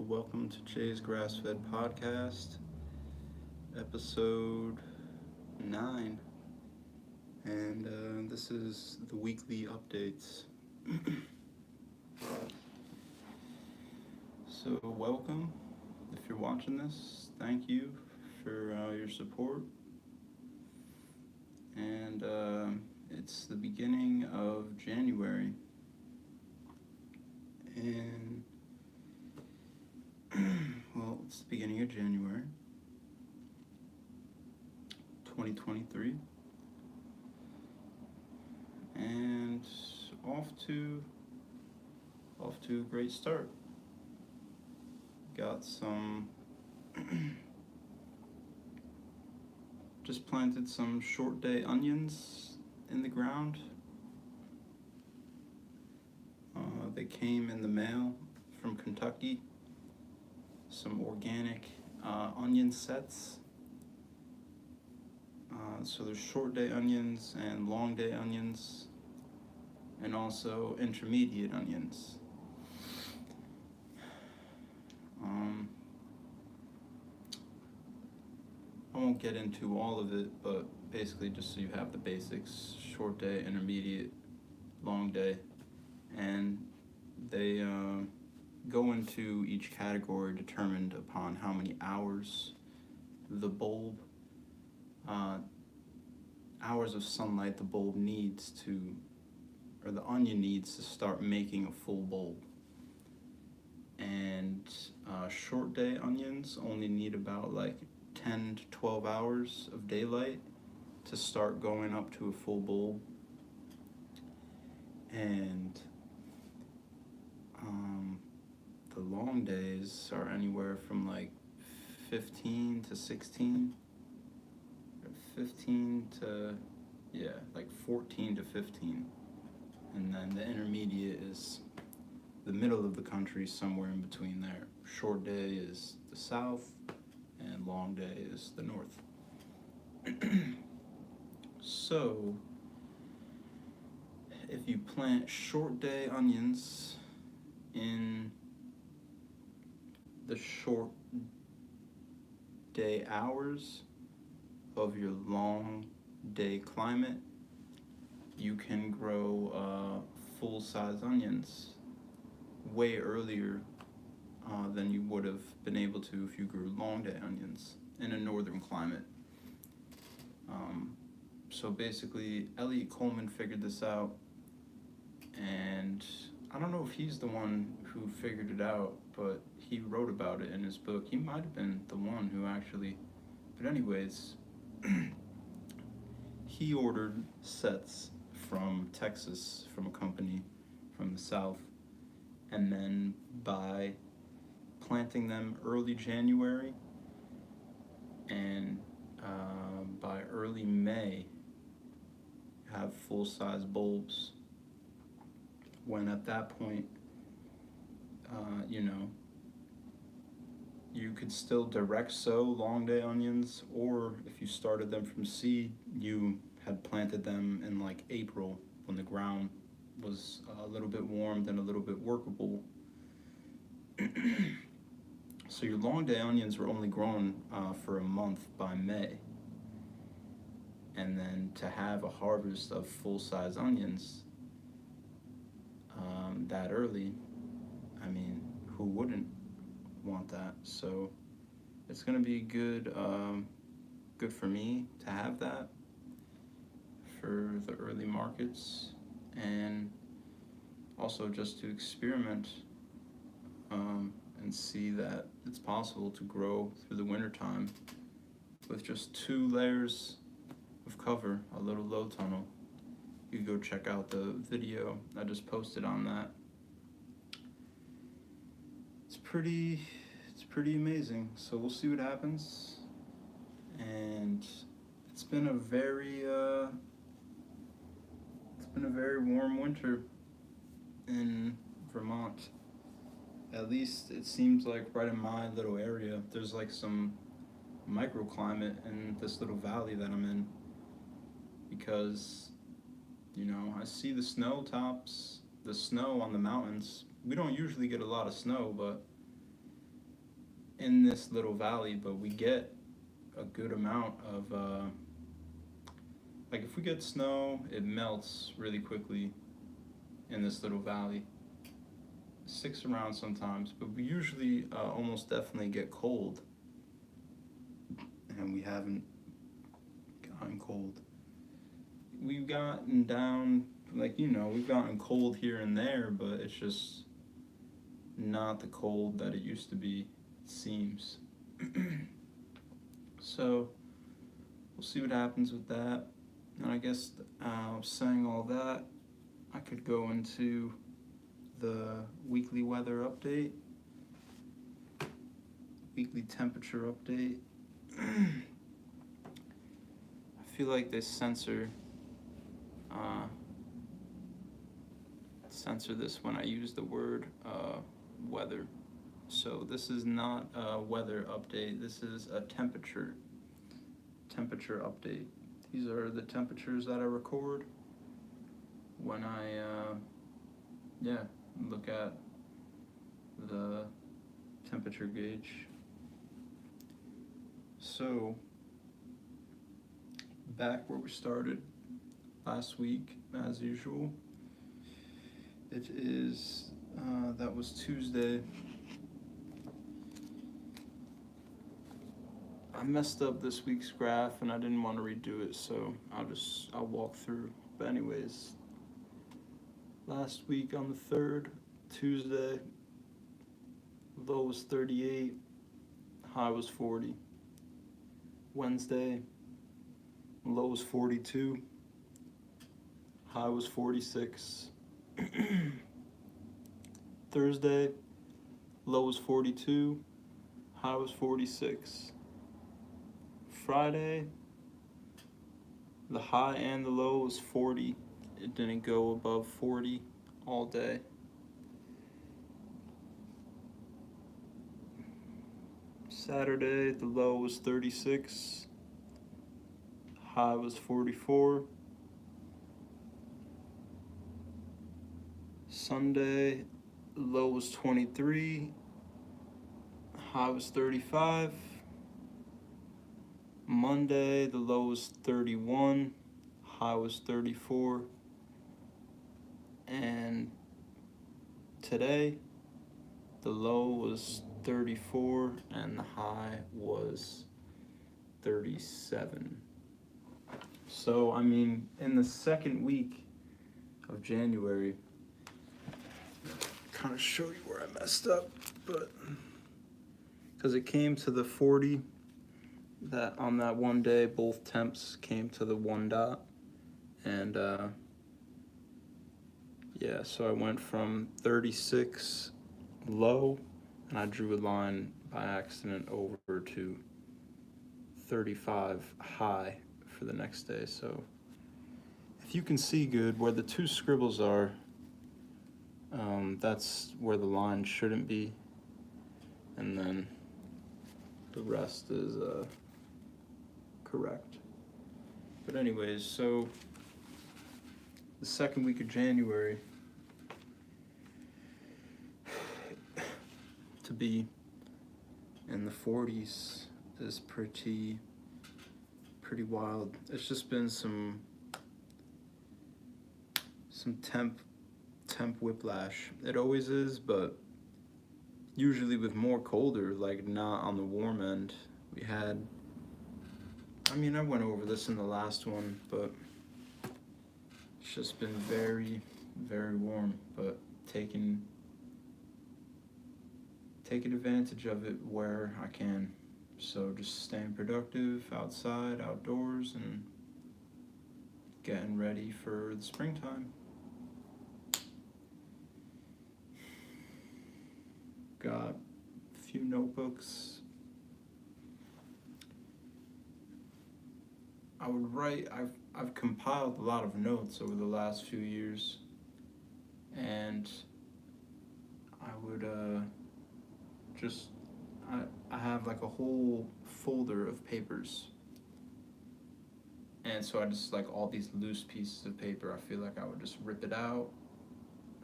Welcome to Jay's Grass Fed Podcast, episode 9. And this is the weekly updates. So, welcome. If you're watching this, thank you for your support. And it's the beginning of January. And well, it's the beginning of January 2023, and off to a great start. Got some just planted some short day onions in the ground. They came in the mail from Kentucky. Some organic onion sets. So there's short day onions and long day onions, and also intermediate onions. I won't get into all of it, but basically just so you have the basics: short day, intermediate, long day, and they go into each category determined upon how many hours the bulb, hours of sunlight the bulb needs to, or the onion needs to start making a full bulb. And short day onions only need about like 10 to 12 hours of daylight to start going up to a full bulb. And the long days are anywhere from like 15 to 16, 15 to, like 14 to 15. And then the intermediate is the middle of the country, somewhere in between there. Short day is the south, and long day is the north. So, if you plant short day onions in the short day hours of your long day climate, you can grow full-size onions way earlier than you would have been able to if you grew long day onions in a northern climate. So basically, Elliot Coleman figured this out, and I don't know if he's the one who figured it out, but he wrote about it in his book. He might have been the one who actually, but anyways, he ordered sets from Texas, from a company from the south, and then by planting them early January and by early May, have full-size bulbs. When at that point, you could still direct sow long day onions, or if you started them from seed, you had planted them in like April when the ground was a little bit warmed and a little bit workable. So your long day onions were only grown for a month by May. And then to have a harvest of full-size onions that early, I mean, who wouldn't want that? So it's going to be good for me to have that for the early markets, and also just to experiment and see that it's possible to grow through the wintertime with just 2 layers of cover, a little low tunnel. You can go check out the video I just posted on that. It's pretty amazing. So we'll see what happens. And it's been a very warm winter in Vermont. At least it seems like right in my little area. There's like some microclimate in this little valley that I'm in, because I see the snow on the mountains. We don't usually get a lot of snow, but in this little valley, but we get a good amount of like if we get snow, it melts really quickly in this little valley. It sticks around sometimes, but we usually almost definitely get cold, and we haven't gotten cold. We've gotten down, like, we've gotten cold here and there, but it's just not the cold that it used to be, it seems. So we'll see what happens with that. And I guess saying all that, I could go into the weekly weather update, weekly temperature update. I feel like they censor this when I use the word weather. So this is not a weather update. This is a temperature update. These are the temperatures that I record when I look at the temperature gauge. So back where we started last week, as usual. It is that was Tuesday. I messed up this week's graph and I didn't want to redo it, so I'll walk through. But anyways, last week on the 3rd, Tuesday, low was 38, high was 40. Wednesday, low was 42, high was 46. Thursday, low was 42, high was 46. Friday, the high and the low was 40. It didn't go above 40 all day. Saturday, the low was 36, high was 44. Sunday, low was 23, high was 35. Monday, the low was 31, high was 34. And today, the low was 34 and the high was 37. So, I mean, in the second week of January, kind of show you where I messed up, but because it came to the 40, that on that one day both temps came to the 1 dot, and so I went from 36 low and I drew a line by accident over to 35 high for the next day. So if you can see good where the two scribbles are, that's where the line shouldn't be, and then the rest is correct. But anyways, so the second week of January, to be in the 40s is pretty wild. It's just been some temp whiplash. It always is, but usually with more colder, like not on the warm end. We had, I mean, I went over this in the last one, but it's just been very, very warm, but taking advantage of it where I can. So just staying productive outside, outdoors, and getting ready for the springtime. Got a few notebooks. I would write, I've compiled a lot of notes over the last few years, and I would I have like a whole folder of papers, and so I just like all these loose pieces of paper. I feel like I would just rip it out,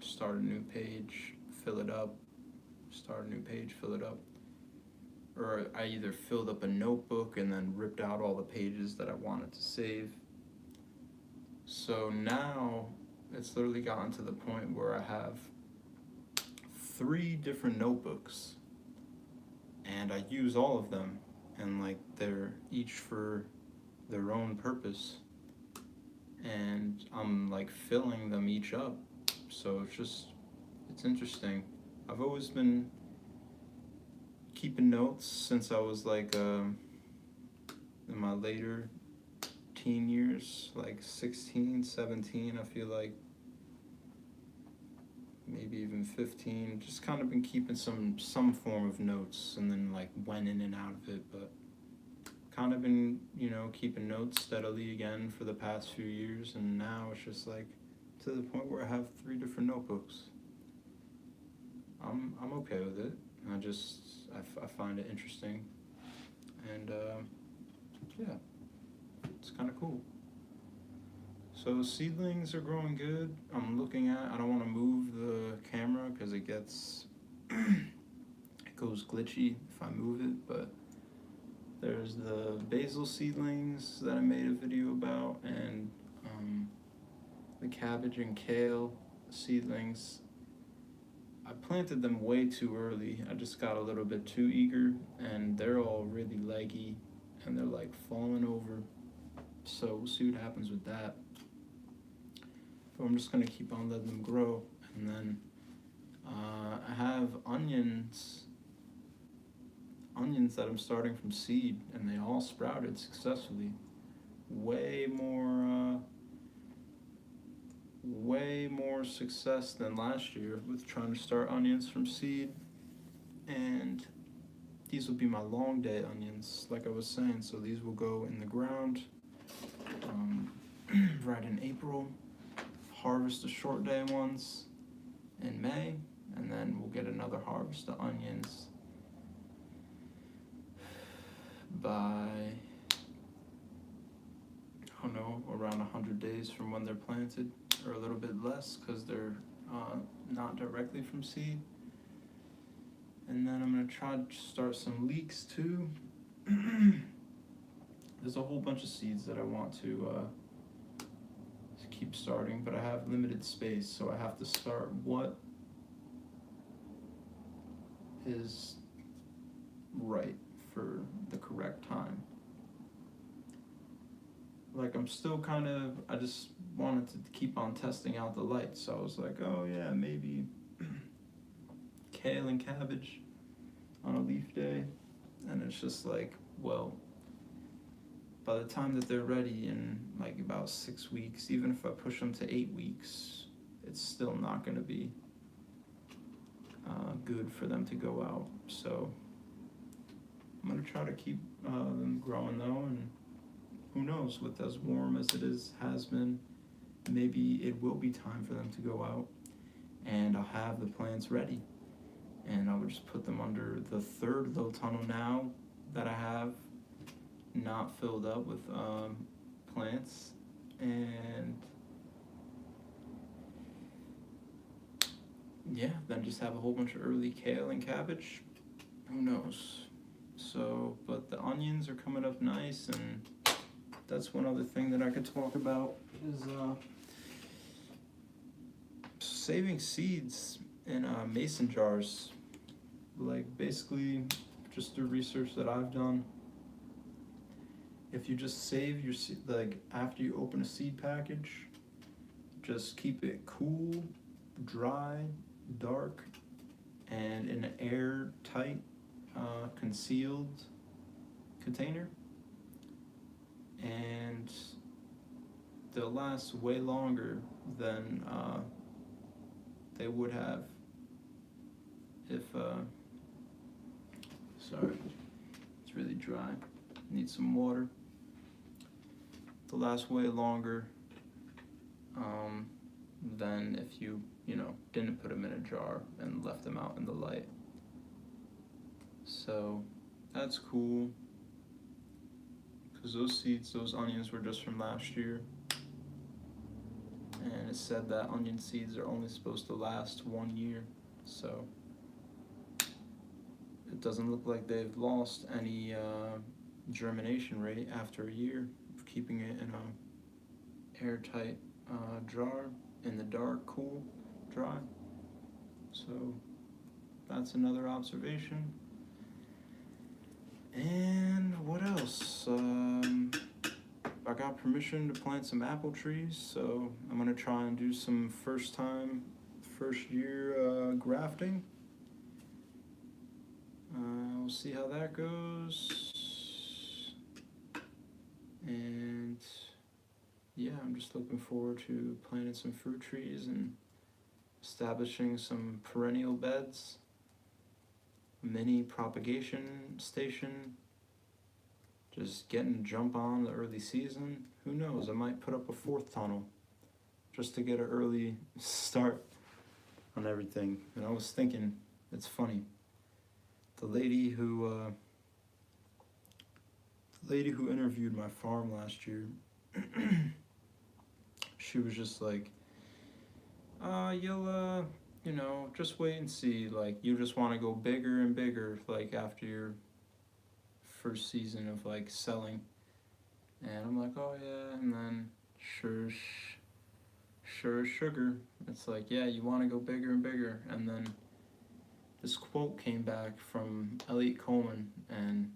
start a new page, fill it up, start a new page, fill it up. or I either filled up a notebook and then ripped out all the pages that I wanted to save. So now it's literally gotten to the point where I have 3 different notebooks, and I use all of them, and like they're each for their own purpose, and I'm like filling them each up. So it's interesting. I've always been keeping notes since I was like in my later teen years, like 16, 17, I feel like maybe even 15, just kind of been keeping some form of notes, and then like went in and out of it, but kind of been, keeping notes steadily again for the past few years, and now it's just like to the point where I have 3 different notebooks. I'm okay with it. I find it interesting, and yeah, it's kind of cool. So seedlings are growing good. I don't want to move the camera because it goes glitchy if I move it, but there's the basil seedlings that I made a video about, and the cabbage and kale seedlings. I planted them way too early. I just got a little bit too eager, and they're all really leggy, and they're like falling over. So we'll see what happens with that. But I'm just gonna keep on letting them grow, and then I have onions that I'm starting from seed, and they all sprouted successfully. Way more success than last year with trying to start onions from seed. And these will be my long day onions, like I was saying. So these will go in the ground right in April, harvest the short day ones in May, and then we'll get another harvest of onions by, I don't know, around 100 days from when they're planted, or a little bit less because they're not directly from seed. And then I'm going to try to start some leeks too. There's a whole bunch of seeds that I want to keep starting, but I have limited space, so I have to start what is right for the correct time. Like I'm still I just wanted to keep on testing out the lights, so I was like, oh yeah, maybe kale and cabbage on a leaf day, and it's just like, well, by the time that they're ready in like about 6 weeks, even if I push them to 8 weeks, it's still not going to be good for them to go out. So I'm going to try to keep them growing though, and who knows, with as warm as it has been, maybe it will be time for them to go out, and I'll have the plants ready, and I would just put them under the 3rd little tunnel now that I have not filled up with plants, and yeah, then just have a whole bunch of early kale and cabbage. Who knows? So, but the onions are coming up nice, and that's one other thing that I could talk about is saving seeds in mason jars. Like basically, just through research that I've done, if you just save your seed, like after you open a seed package, just keep it cool, dry, dark, and in an airtight, concealed container, and they'll last way longer than they would have if sorry, it's really dry, need some water. They'll last way longer than if you didn't put them in a jar and left them out in the light. So that's cool, because those onions were just from last year, and it said that onion seeds are only supposed to last 1 year, so it doesn't look like they've lost any germination rate after a year of keeping it in a airtight jar in the dark, cool, dry. So that's another observation. And what else? I got permission to plant some apple trees, so I'm gonna try and do some first year grafting. We'll see how that goes. And yeah, I'm just looking forward to planting some fruit trees and establishing some perennial beds, mini propagation station, just getting a jump on the early season. Who knows, I might put up a 4th tunnel just to get an early start on everything. And I was thinking, it's funny, the lady who interviewed my farm last year, she was just like, you'll just wait and see, like, you just want to go bigger and bigger, like, after your first season of, like, selling. And I'm like, oh yeah. And then sure as sugar, it's like, yeah, you want to go bigger and bigger. And then this quote came back from Elliot Coleman, and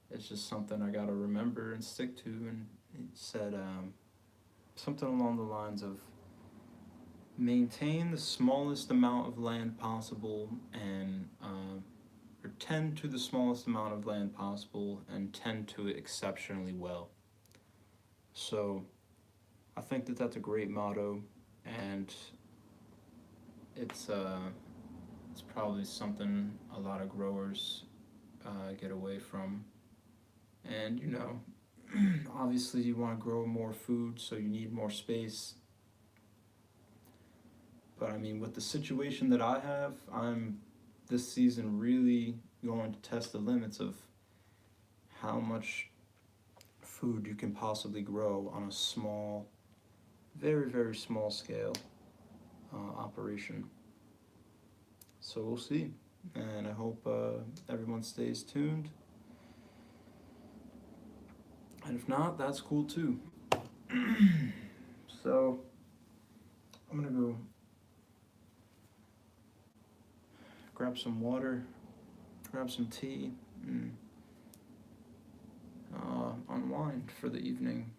it's just something I gotta remember and stick to. And it said something along the lines of, maintain the smallest amount of land possible and or tend to the smallest amount of land possible and tend to it exceptionally well. So I think that that's a great motto, and it's probably something a lot of growers get away from. And obviously you want to grow more food, so you need more space. But I mean, with the situation that I have, I'm this season really going to test the limits of how much food you can possibly grow on a small, very, very small scale operation. So we'll see. And I hope everyone stays tuned. And if not, that's cool too. So I'm gonna go grab some water, grab some tea, and unwind for the evening.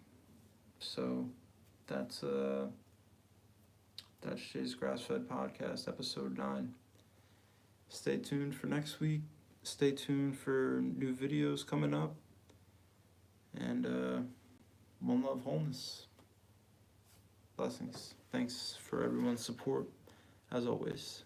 So that's Jay's Grass Fed Podcast, episode 9. Stay tuned for next week. Stay tuned for new videos coming up. And one love, wholeness. Blessings. Thanks for everyone's support, as always.